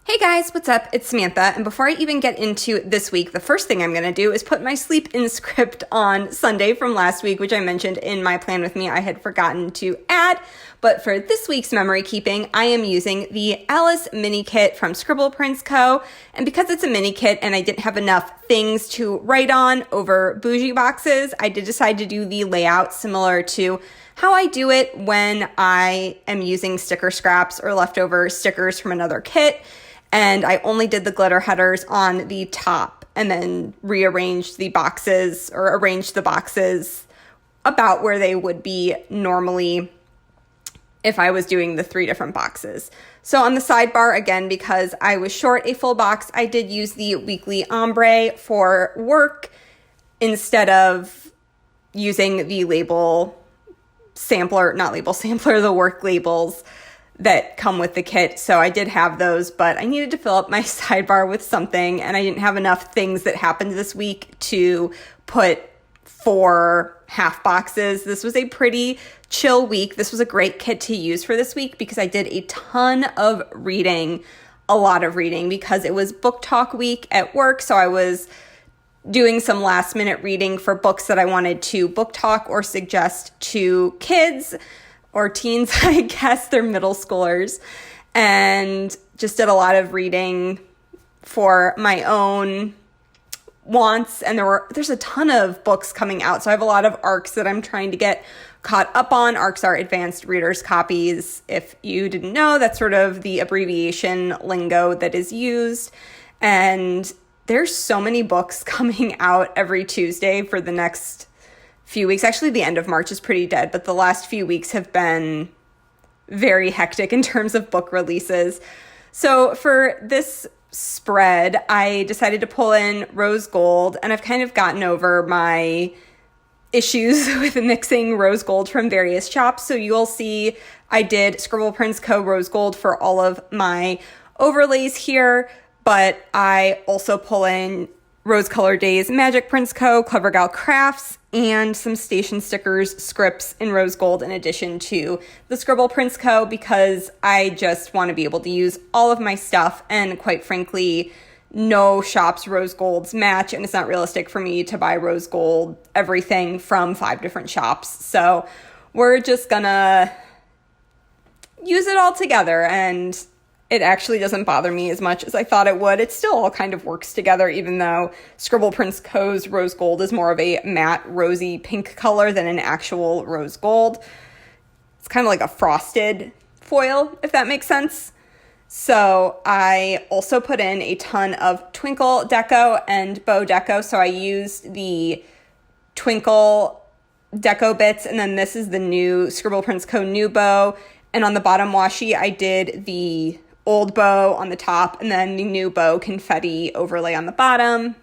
Hey guys, what's up? It's Samantha, and before I even get into this week, the first thing I'm going to do is put my sleep-in script on Sunday from last week, which I mentioned in my plan with me I had forgotten to add. But for this week's memory keeping, I am using the Alice mini kit from Scribble Prints Co. And because it's a mini kit and I didn't have enough things to write on over bougie boxes, I did decide to do the layout similar to how I do it when I am using sticker scraps or leftover stickers from another kit. And I only did the glitter headers on the top and then rearranged the boxes or arranged the boxes about where they would be normally if I was doing the 3 different boxes. So on the sidebar, again, because I was short a full box, I did use the weekly ombre for work instead of using the label sampler, the work labels that come with the kit. So I did have those, but I needed to fill up my sidebar with something, and I didn't have enough things that happened this week to put 4 half boxes. This was a pretty chill week. This was a great kit to use for this week because I did a ton of reading, a lot of reading, because it was book talk week at work. So I was doing some last minute reading for books that I wanted to book talk or suggest to kids or teens, I guess. They're middle schoolers, and just did a lot of reading for my own wants. And there's a ton of books coming out. So I have a lot of ARCs that I'm trying to get caught up on. ARCs are advanced readers copies. If you didn't know, that's sort of the abbreviation lingo that is used. And there's so many books coming out every Tuesday for the next few weeks. Actually, the end of March is pretty dead, but the last few weeks have been very hectic in terms of book releases. So for this spread, I decided to pull in rose gold, and I've kind of gotten over my issues with mixing rose gold from various shops. So you'll see I did Scribble Prints Co. rose gold for all of my overlays here, but I also pull in Rose Color Days Magic Prints Co., Clever Gal Crafts, and some station stickers, scripts in rose gold in addition to the Scribble Prints Co. because I just want to be able to use all of my stuff, and quite frankly, no shop's rose golds match, and it's not realistic for me to buy rose gold everything from 5 different shops. So we're just gonna use it all together, and it actually doesn't bother me as much as I thought it would. It still all kind of works together, even though Scribble Prints Co.'s rose gold is more of a matte rosy pink color than an actual rose gold. It's kind of like a frosted foil, if that makes sense. So I also put in a ton of twinkle deco and bow deco. So I used the twinkle deco bits, and then this is the new Scribble Prints Co. new bow. And on the bottom washi, I did the old bow on the top and then the new bow confetti overlay on the bottom.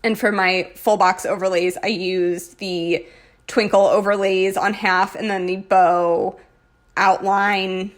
And for my full box overlays, I used the twinkle overlays on half and then the bow outline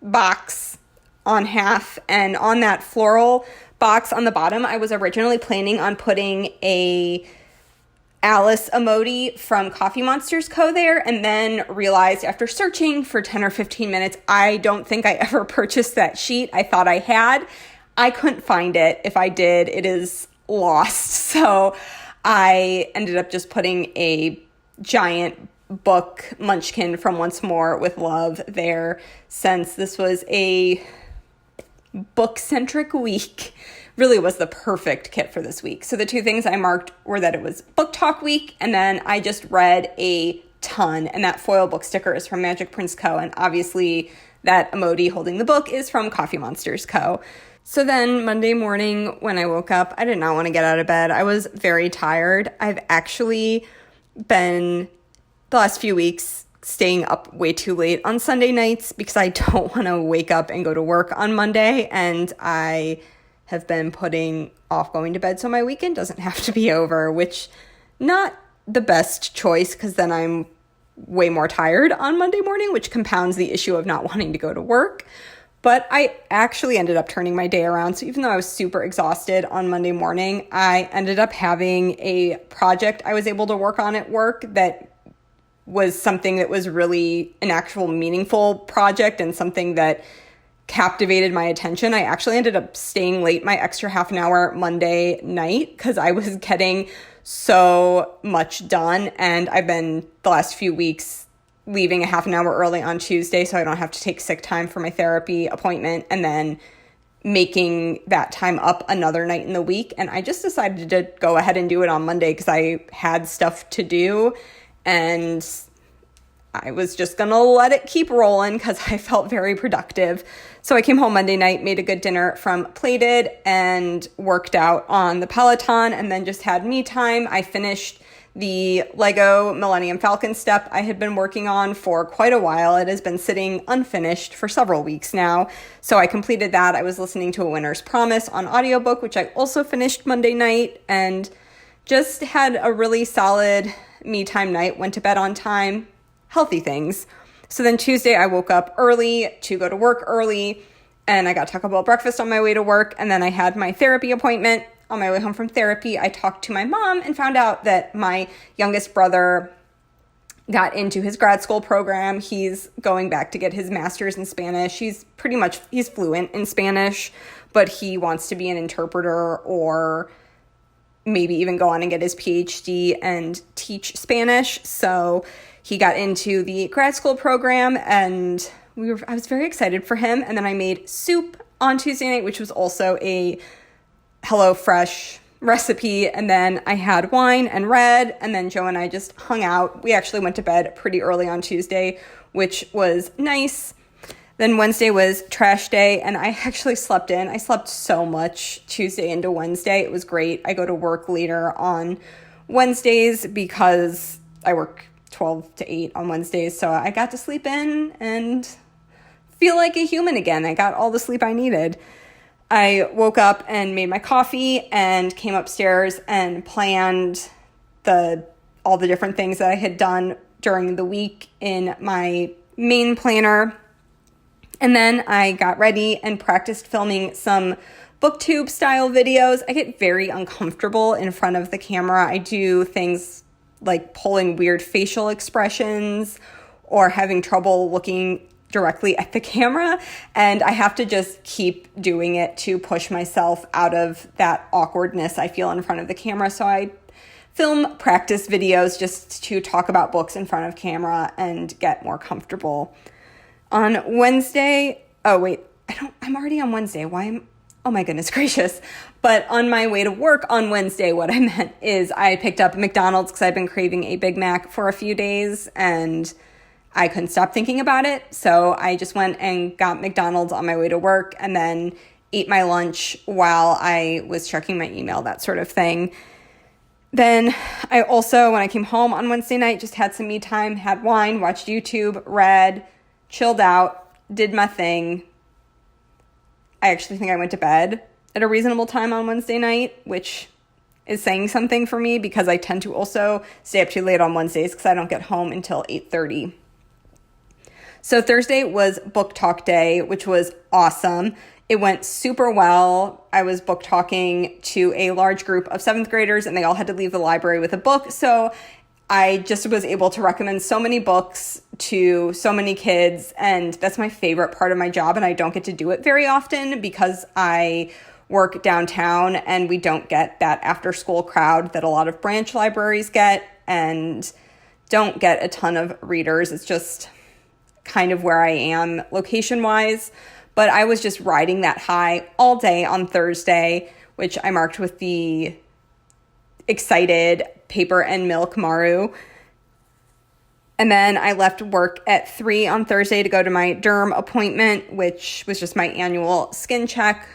box on half. And on that floral box on the bottom, I was originally planning on putting a Alice emoji from Coffee Monsters Co. there, and then realized after searching for 10 or 15 minutes, I don't think I ever purchased that sheet. I thought I had. I couldn't find it. If I did, it is lost. So I ended up just putting a giant book munchkin from Once More with Love there, since this was a book-centric week. Really was the perfect kit for this week. So the 2 things I marked were that it was book talk week, and then I just read a ton, and that foil book sticker is from Magic Prints Co., and obviously that emoji holding the book is from Coffee Monsters Co. So then Monday morning when I woke up, I did not want to get out of bed. I was very tired. I've actually been, the last few weeks, staying up way too late on Sunday nights because I don't want to wake up and go to work on Monday, and I have been putting off going to bed so my weekend doesn't have to be over, which not the best choice because then I'm way more tired on Monday morning, which compounds the issue of not wanting to go to work. But I actually ended up turning my day around. So even though I was super exhausted on Monday morning, I ended up having a project I was able to work on at work that was something that was really an actual meaningful project and something that captivated my attention. I actually ended up staying late my extra half an hour Monday night because I was getting so much done. And I've been the last few weeks leaving a half an hour early on Tuesday so I don't have to take sick time for my therapy appointment and then making that time up another night in the week. And I just decided to go ahead and do it on Monday because I had stuff to do and I was just going to let it keep rolling because I felt very productive. So I came home Monday night, made a good dinner from Plated, and worked out on the Peloton, and then just had me time. I finished the Lego Millennium Falcon step I had been working on for quite a while. It has been sitting unfinished for several weeks now. So I completed that. I was listening to A Winner's Promise on audiobook, which I also finished Monday night, and just had a really solid me time night, went to bed on time. Healthy things. So then Tuesday I woke up early to go to work early and I got Taco Bell breakfast on my way to work, and then I had my therapy appointment. On my way home from therapy, I talked to my mom and found out that my youngest brother got into his grad school program. He's going back to get his master's in Spanish. He's fluent in Spanish, but he wants to be an interpreter or maybe even go on and get his PhD and teach Spanish. So he got into the grad school program and I was very excited for him. And then I made soup on Tuesday night, which was also a HelloFresh recipe. And then I had wine and red, and then Joe and I just hung out. We actually went to bed pretty early on Tuesday, which was nice. Then Wednesday was trash day, and I actually slept in. I slept so much Tuesday into Wednesday. It was great. I go to work later on Wednesdays because I work 12 to 8 on Wednesdays, so I got to sleep in and feel like a human again. I got all the sleep I needed. I woke up and made my coffee and came upstairs and planned all the different things that I had done during the week in my main planner. And then I got ready and practiced filming some booktube style videos. I get very uncomfortable in front of the camera. I do things like pulling weird facial expressions or having trouble looking directly at the camera, and I have to just keep doing it to push myself out of that awkwardness I feel in front of the camera. So I film practice videos just to talk about books in front of camera and get more comfortable. On Wednesday, I'm already on Wednesday. Oh my goodness gracious. But on my way to work on Wednesday, what I meant is I picked up McDonald's because I've been craving a Big Mac for a few days and I couldn't stop thinking about it. So I just went and got McDonald's on my way to work and then ate my lunch while I was checking my email, that sort of thing. Then I also, when I came home on Wednesday night, just had some me time, had wine, watched YouTube, read, chilled out, did my thing. I actually think I went to bed at a reasonable time on Wednesday night, which is saying something for me because I tend to also stay up too late on Wednesdays because I don't get home until 8:30. So Thursday was book talk day, which was awesome. It went super well. I was book talking to a large group of 7th graders and they all had to leave the library with a book. So I just was able to recommend so many books to so many kids, and that's my favorite part of my job, and I don't get to do it very often because I work downtown and we don't get that after-school crowd that a lot of branch libraries get and don't get a ton of readers. It's just kind of where I am location-wise, but I was just riding that high all day on Thursday, which I marked with the excited paper and milk Maru. And then I left work at 3 on Thursday to go to my derm appointment, which was just my annual skin check.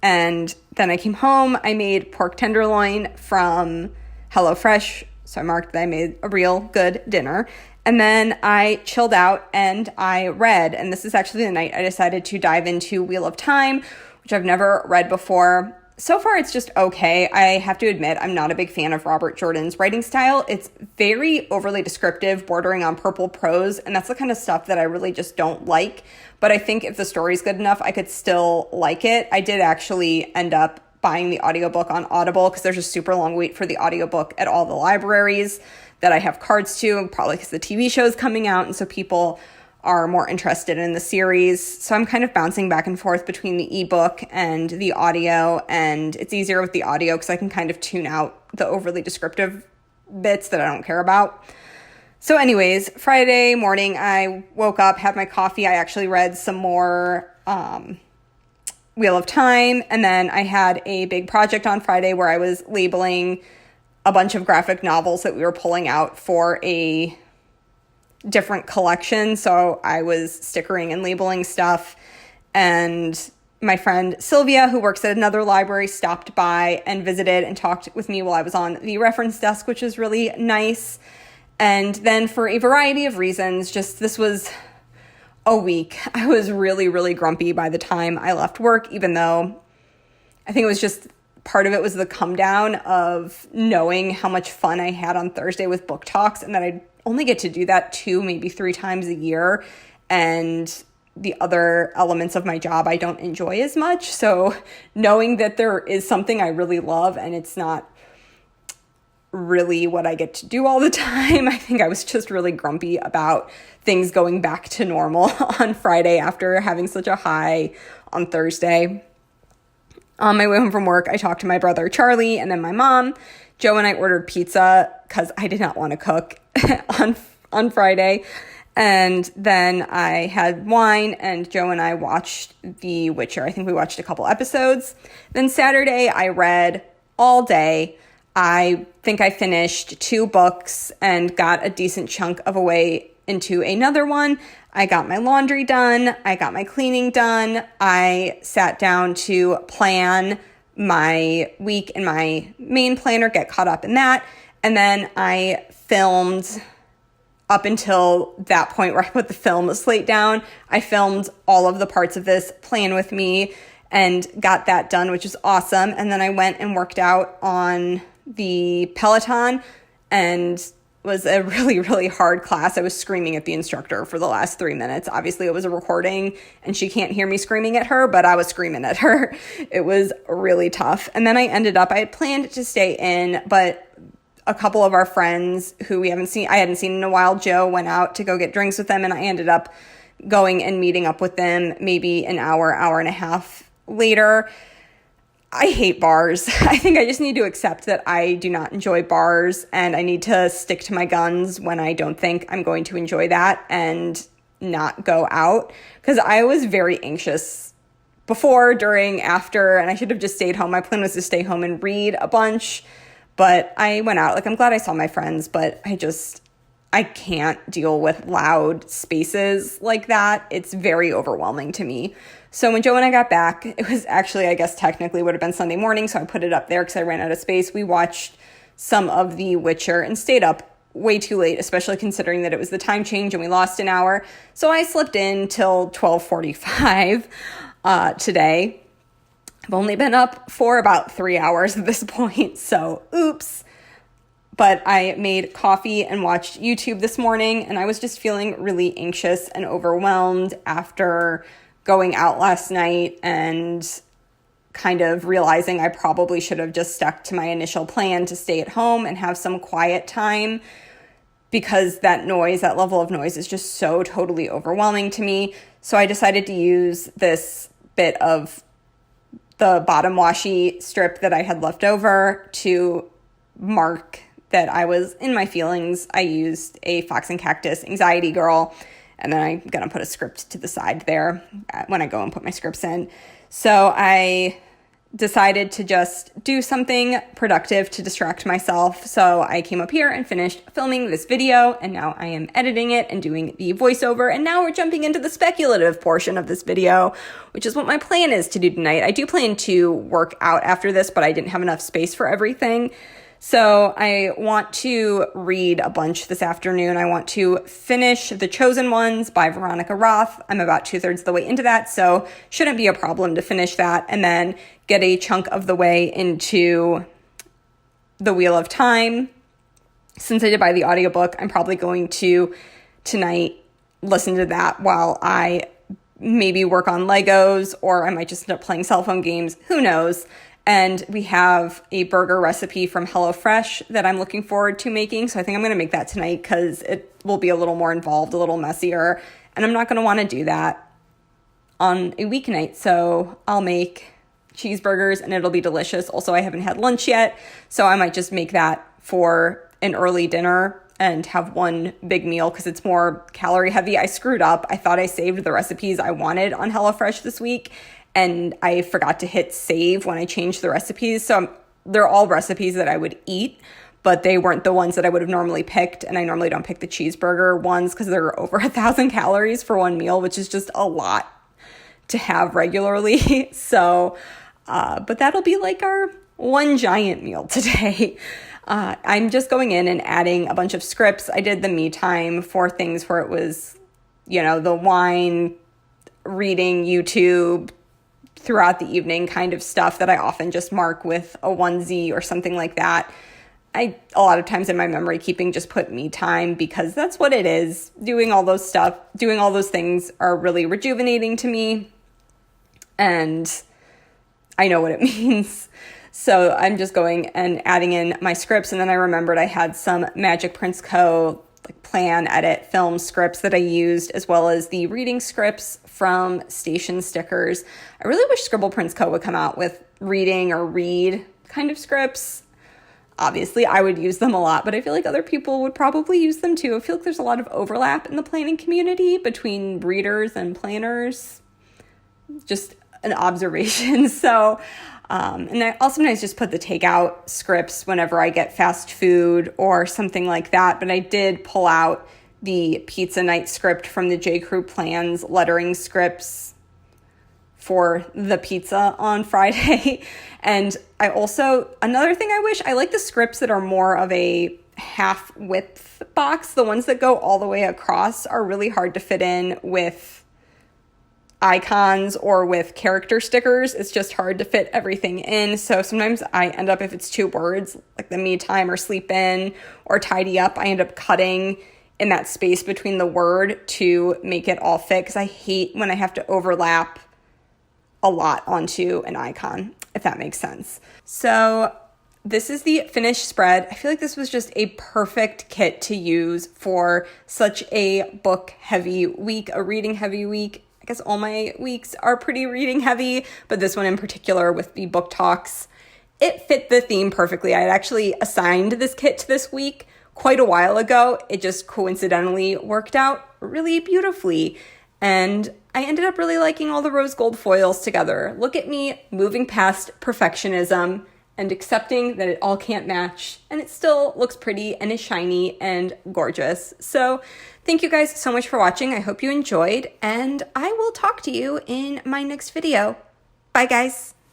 And then I came home. I made pork tenderloin from HelloFresh, so I marked that I made a real good dinner. And then I chilled out and I read. And this is actually the night I decided to dive into Wheel of Time, which I've never read before. So far, it's just okay. I have to admit, I'm not a big fan of Robert Jordan's writing style. It's very overly descriptive, bordering on purple prose, and that's the kind of stuff that I really just don't like. But I think if the story's good enough, I could still like it. I did actually end up buying the audiobook on Audible because there's a super long wait for the audiobook at all the libraries that I have cards to, probably because the TV show is coming out, and so people are more interested in the series. So I'm kind of bouncing back and forth between the ebook and the audio, and it's easier with the audio because I can kind of tune out the overly descriptive bits that I don't care about. So anyways, Friday morning, I woke up, had my coffee. I actually read some more Wheel of Time, and then I had a big project on Friday where I was labeling a bunch of graphic novels that we were pulling out for a different collection. So I was stickering and labeling stuff, and my friend Sylvia, who works at another library, stopped by and visited and talked with me while I was on the reference desk, which was really nice. And then for a variety of reasons, just this was a week. I was really, really grumpy by the time I left work, even though I think it was just part of it was the come down of knowing how much fun I had on Thursday with book talks, and that I only get to do that 2, maybe 3 times a year. And the other elements of my job I don't enjoy as much. So knowing that there is something I really love and it's not really what I get to do all the time, I think I was just really grumpy about things going back to normal on Friday after having such a high on Thursday. On my way home from work, I talked to my brother Charlie and then my mom. Joe and I ordered pizza because I did not want to cook on Friday. And then I had wine, and Joe and I watched The Witcher. I think we watched a couple episodes. Then Saturday, I read all day. I think I finished 2 books and got a decent chunk of a way into another one. I got my laundry done. I got my cleaning done. I sat down to plan my week in my main planner, get caught up in that. And then I filmed up until that point where I put the film slate down. I filmed all of the parts of this Plan With Me and got that done, which is awesome. And then I went and worked out on the Peloton, and was a really, really hard class. I was screaming at the instructor for the last 3 minutes. Obviously, it was a recording, and she can't hear me screaming at her, but I was screaming at her. It was really tough. And then I had planned to stay in, but a couple of our friends who I hadn't seen in a while, Joe, went out to go get drinks with them, and I ended up going and meeting up with them maybe an hour and a half later. I hate bars. I think I just need to accept that I do not enjoy bars, and I need to stick to my guns when I don't think I'm going to enjoy that and not go out, because I was very anxious before, during, after, and I should have just stayed home. My plan was to stay home and read a bunch, but I went out. I'm glad I saw my friends, but I can't deal with loud spaces like that. It's very overwhelming to me. So when Joe and I got back, it was actually, I guess technically would have been Sunday morning, so I put it up there because I ran out of space. We watched some of The Witcher and stayed up way too late, especially considering that it was the time change and we lost an hour. So I slept in till 12:45 today. I've only been up for about 3 hours at this point, so oops. But I made coffee and watched YouTube this morning, and I was just feeling really anxious and overwhelmed after going out last night and kind of realizing I probably should have just stuck to my initial plan to stay at home and have some quiet time, because that level of noise is just so totally overwhelming to me. So I decided to use this bit of the bottom washi strip that I had left over to mark that I was in my feelings. I used a Fox and Cactus Anxiety Girl, and then I'm going to put a script to the side there when I go and put my scripts in. So I decided to just do something productive to distract myself. So I came up here and finished filming this video, and now I am editing it and doing the voiceover. And now we're jumping into the speculative portion of this video, which is what my plan is to do tonight. I do plan to work out after this, but I didn't have enough space for everything. So I want to read a bunch this afternoon. I want to finish The Chosen Ones by Veronica Roth. I'm about 2/3 of the way into that, so shouldn't be a problem to finish that, and then get a chunk of the way into The Wheel of Time. Since I did buy the audiobook, I'm probably going to tonight listen to that while I maybe work on Legos, or I might just end up playing cell phone games. Who knows? And we have a burger recipe from HelloFresh that I'm looking forward to making. So I think I'm going to make that tonight because it will be a little more involved, a little messier. and I'm not going to want to do that on a weeknight. So I'll make cheeseburgers and it'll be delicious. Also, I haven't had lunch yet, so I might just make that for an early dinner and have one big meal because it's more calorie heavy. I screwed up. I thought I saved the recipes I wanted on HelloFresh this week, and I forgot to hit save when I changed the recipes. So they're all recipes that I would eat, but they weren't the ones that I would have normally picked. And I normally don't pick the cheeseburger ones because they're over 1,000 calories for one meal, which is just a lot to have regularly. So, but that'll be like our one giant meal today. I'm just going in and adding a bunch of scripts. I did the me time for things where it was, the wine, reading, YouTube, throughout the evening kind of stuff that I often just mark with a onesie or something like that. A lot of times in my memory keeping just put me time because that's what it is. Doing all those things are really rejuvenating to me. And I know what it means. So I'm just going and adding in my scripts. And then I remembered I had some Magic Prince Co. Plan, edit, film scripts that I used, as well as the reading scripts from Station Stickers. I really wish Scribble Prince Co. would come out with reading or read kind of scripts. Obviously, I would use them a lot, but I feel like other people would probably use them too. I feel like there's a lot of overlap in the planning community between readers and planners. Just an observation. So, and I'll sometimes just put the takeout scripts whenever I get fast food or something like that. But I did pull out the pizza night script from the J. Crew Plans lettering scripts for the pizza on Friday. And I also, another thing I like the scripts that are more of a half width box. The ones that go all the way across are really hard to fit in with icons or with character stickers. It's just hard to fit everything in. So sometimes I end up, if it's 2 words, like the me time or sleep in or tidy up, I end up cutting in that space between the word to make it all fit, because I hate when I have to overlap a lot onto an icon, if that makes sense. So this is the finished spread. I feel like this was just a perfect kit to use for such a book heavy week, a reading heavy week. I guess all my weeks are pretty reading heavy, but this one in particular with the book talks, it fit the theme perfectly. I had actually assigned this kit to this week quite a while ago. It just coincidentally worked out really beautifully. And I ended up really liking all the rose gold foils together. Look at me moving past perfectionism and accepting that it all can't match, and it still looks pretty and is shiny and gorgeous. So thank you guys so much for watching. I hope you enjoyed, and I will talk to you in my next video. Bye, guys.